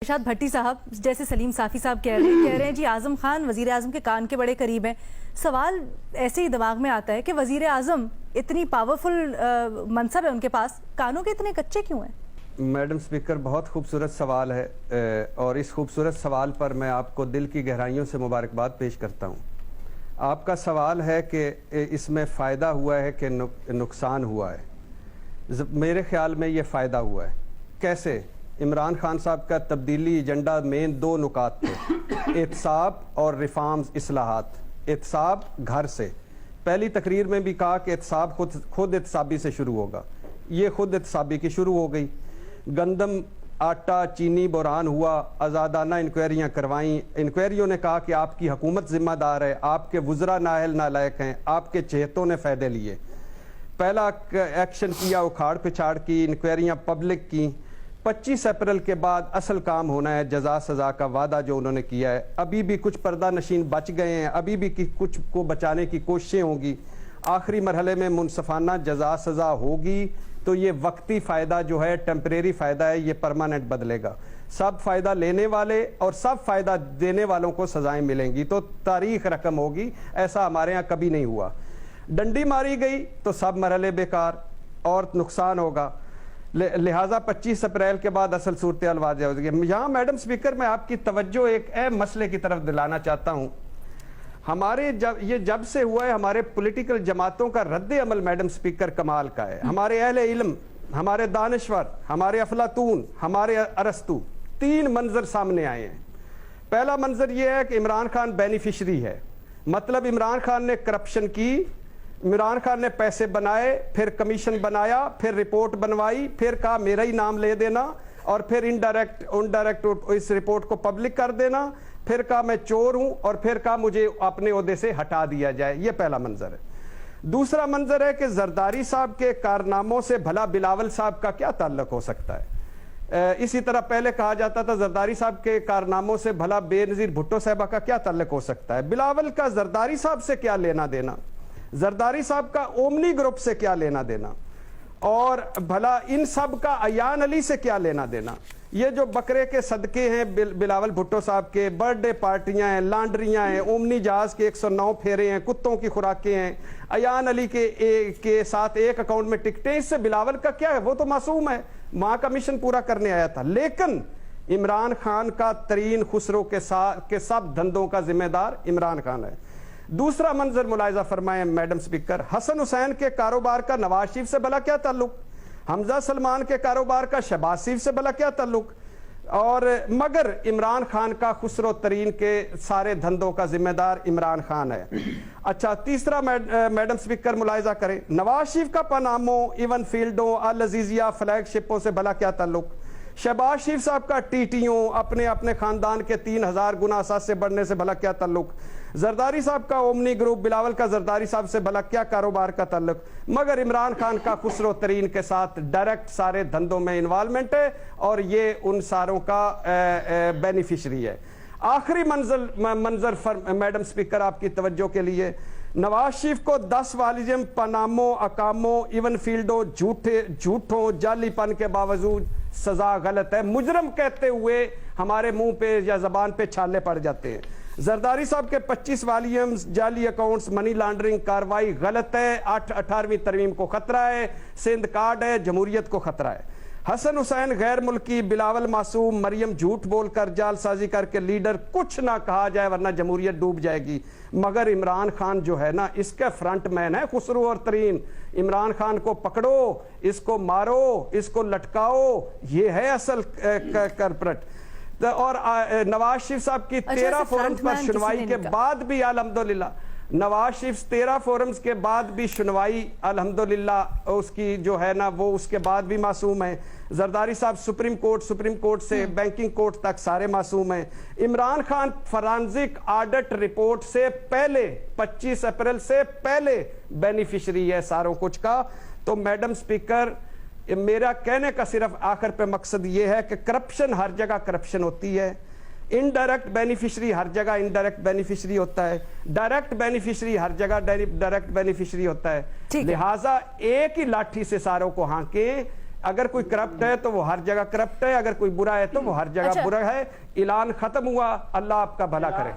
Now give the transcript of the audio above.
ارشاد بھٹی صاحب جیسے سلیم صافی صاحب کہہ رہے ہیں جی اعظم خان وزیر اعظم کے کان کے بڑے قریب ہیں. سوال ایسے ہی دماغ میں آتا ہے کہ وزیر اعظم اتنی پاورفل منصب ہے ان کے پاس, کانوں کے اتنے کچے کیوں ہیں؟ میڈم اسپیکر, بہت خوبصورت سوال ہے اور اس خوبصورت سوال پر میں آپ کو دل کی گہرائیوں سے مبارکباد پیش کرتا ہوں. آپ کا سوال ہے کہ اس میں فائدہ ہوا ہے کہ نقصان ہوا ہے. میرے خیال میں یہ فائدہ ہوا ہے. کیسے؟ عمران خان صاحب کا تبدیلی ایجنڈا مین دو نکات تھے, احتساب اور ریفارمز, اصلاحات. احتساب گھر سے, پہلی تقریر میں بھی کہا کہ احتساب خود احتسابی سے شروع ہوگا. یہ خود احتسابی کی شروع ہو گئی. گندم, آٹا, چینی بحران ہوا, آزادانہ انکوائریاں کروائیں. انکوائریوں نے کہا کہ آپ کی حکومت ذمہ دار ہے, آپ کے وزراء نااہل نالائق ہیں, آپ کے چہتوں نے فائدے لیے. پہلا ایکشن کیا, اکھاڑ پچھاڑ کی, انکوائریاں پبلک کی. 25 اپریل کے بعد اصل کام ہونا ہے, جزا سزا کا وعدہ جو انہوں نے کیا ہے. ابھی بھی کچھ پردہ نشین بچ گئے ہیں, ابھی بھی کچھ کو بچانے کی کوششیں ہوں گی. آخری مرحلے میں منصفانہ جزا سزا ہوگی تو یہ وقتی فائدہ جو ہے, ٹیمپریری فائدہ ہے, یہ پرماننٹ بدلے گا. سب فائدہ لینے والے اور سب فائدہ دینے والوں کو سزائیں ملیں گی تو تاریخ رقم ہوگی. ایسا ہمارے ہاں کبھی نہیں ہوا. ڈنڈی ماری گئی تو سب مرحلے بیکار اور نقصان ہوگا. لہٰذا 25 اپریل کے بعد اصل صورتحال واضح ہو گئی. یہاں میڈم اسپیکر میں آپ کی توجہ ایک اہم مسئلے کی طرف دلانا چاہتا ہوں. ہمارے جب سے ہوا ہے, ہمارے پولیٹیکل جماعتوں کا رد عمل میڈم اسپیکر کمال کا ہے. ہمارے اہل علم, ہمارے دانشور, ہمارے افلاطون, ہمارے ارسطو, 3 منظر سامنے آئے ہیں. پہلا منظر یہ ہے کہ عمران خان بینیفیشری ہے, مطلب عمران خان نے کرپشن کی, عمران خان نے پیسے بنائے, پھر کمیشن بنایا, پھر رپورٹ بنوائی, پھر کہا میرا ہی نام لے دینا, اور پھر انڈائریکٹ اس رپورٹ کو پبلک کر دینا, پھر کہا میں چور ہوں, اور پھر کہا مجھے اپنے عہدے سے ہٹا دیا جائے. یہ پہلا منظر ہے. دوسرا منظر ہے کہ زرداری صاحب کے کارناموں سے بھلا بلاول صاحب کا کیا تعلق ہو سکتا ہے. اسی طرح پہلے کہا جاتا تھا زرداری صاحب کے کارناموں سے بھلا بے نظیر بھٹو صاحبہ کا کیا تعلق ہو سکتا ہے. بلاول کا زرداری صاحب سے کیا لینا دینا, زرداری صاحب کا اومنی گروپ سے کیا لینا دینا, اور بھلا ان سب کا ایان علی سے کیا لینا دینا. یہ جو بکرے کے صدقے ہیں بلاول بھٹو صاحب کے, برتھ ڈے پارٹیاں ہیں, لانڈریاں ہیں, اومنی جہاز کے 109 پھیرے ہیں, کتوں کی خوراکیں ہیں, ایان علی کے ساتھ ایک اکاؤنٹ میں ٹکٹیں, اس سے بلاول کا کیا ہے؟ وہ تو معصوم ہے, ماں کا مشن پورا کرنے آیا تھا. لیکن عمران خان کا ترین خسرو کے سب دھندوں کا ذمہ دار عمران خان ہے. دوسرا منظر ملاحظہ فرمائیں میڈم اسپیکر, حسن حسین کے کاروبار کا نواز شریف سے بھلا کیا تعلق, حمزہ سلمان کے کاروبار کا شہباز شریف سے بھلا کیا تعلق, اور مگر عمران خان کا خسرو ترین کے سارے دھندوں کا ذمہ دار عمران خان ہے. اچھا, تیسرا میڈم اسپیکر ملاحظہ کریں, نواز شریف کا پاناموں, ایون فیلڈوں, العزیزیہ فلیگ شپوں سے بھلا کیا تعلق, شہباز شریف صاحب کا ٹیٹیوں, اپنے خاندان کے 3000 گنا اساس سے بڑھنے سے بھلا کیا تعلق, زرداری صاحب کا اومنی گروپ, بلاول کا زرداری صاحب سے بھلا کیا کاروبار کا تعلق, مگر عمران خان کا خسرو ترین کے ساتھ ڈائریکٹ سارے دھندوں میں انوالومنٹ ہے, اور یہ ان ساروں کا بینیفیشری ہے. آخری منظر میڈم اسپیکر آپ کی توجہ کے لیے, نواز شریف کو 10 والیجم, پاناموں, اکاموں, ایون فیلڈوں, جھوٹوں, جعلی پن کے باوجود سزا غلط ہے. مجرم کہتے ہوئے ہمارے منہ پہ یا زبان پہ چھالے پڑ جاتے ہیں. زرداری صاحب کے 25 والیمز, جعلی اکاؤنٹس, منی لانڈرنگ کاروائی غلط ہے. 18ویں ترمیم کو خطرہ ہے, سندھ کارڈ ہے, جمہوریت کو خطرہ ہے. حسن حسین غیر ملکی, بلاول معصوم, مریم جھوٹ بول کر جال سازی کر کے لیڈر, کچھ نہ کہا جائے ورنہ جمہوریت ڈوب جائے گی. مگر عمران خان جو ہے نا, اس کا فرنٹ مین ہے خسرو اور ترین. عمران خان کو پکڑو, اس کو مارو, اس کو لٹکاؤ, یہ ہے اصل کلپرٹ. اور نواز شریف صاحب کی 13 فورمز پر سنوائی کے بعد بھی الحمدللہ, نواز شریف 13 فورمز کے بعد بھی سنوائی الحمدللہ اس کی جو ہے نا, وہ اس کے بعد بھی معصوم ہیں. زرداری صاحب سپریم کورٹ سے بینکنگ کورٹ تک سارے معصوم ہیں. Imran Khan forensic audit report سے پہلے 25 اپریل سے پہلے بینیفیشری ہے ساروں کچھ کا. تو میڈم اسپیکر, میرا کہنے کا صرف آخر پہ مقصد یہ ہے کہ کرپشن ہر جگہ کرپشن ہوتی ہے, انڈائریکٹ بینیفیشری ہر جگہ انڈائریکٹ بینیفیشری ہوتا ہے, ڈائریکٹ بینیفیشری ہر جگہ ڈائریکٹ بینیفیشری ہوتا ہے. لہٰذا ایک ہی لاٹھی سے ساروں کو ہانکیں, اگر کوئی کرپٹ ہے تو وہ ہر جگہ کرپٹ ہے، اگر کوئی برا ہے تو وہ ہر جگہ اچھا۔ برا ہے. اعلان ختم ہوا، اللہ آپ کا بھلا کرے.